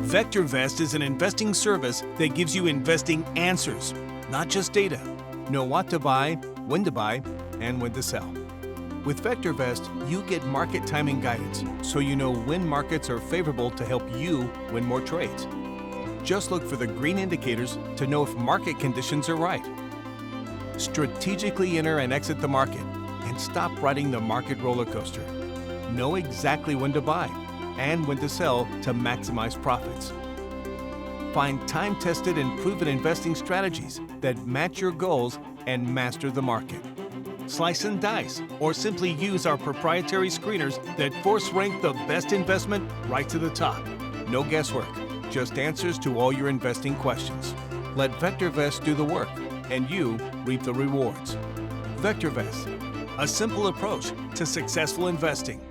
VectorVest is an investing service that gives you investing answers, not just data. Know what to buy, when to buy, and when to sell. With VectorVest, you get market timing guidance, so you know when markets are favorable to help you win more trades. Just look for the green indicators to know if market conditions are right. Strategically enter and exit the market, and stop riding the market roller coaster. Know exactly when to buy and when to sell to maximize profits. Find time-tested and proven investing strategies that match your goals and master the market. Slice and dice, or simply use our proprietary screeners that force rank the best investment right to the top. No guesswork, just answers to all your investing questions. Let VectorVest do the work, and you reap the rewards. VectorVest, a simple approach to successful investing.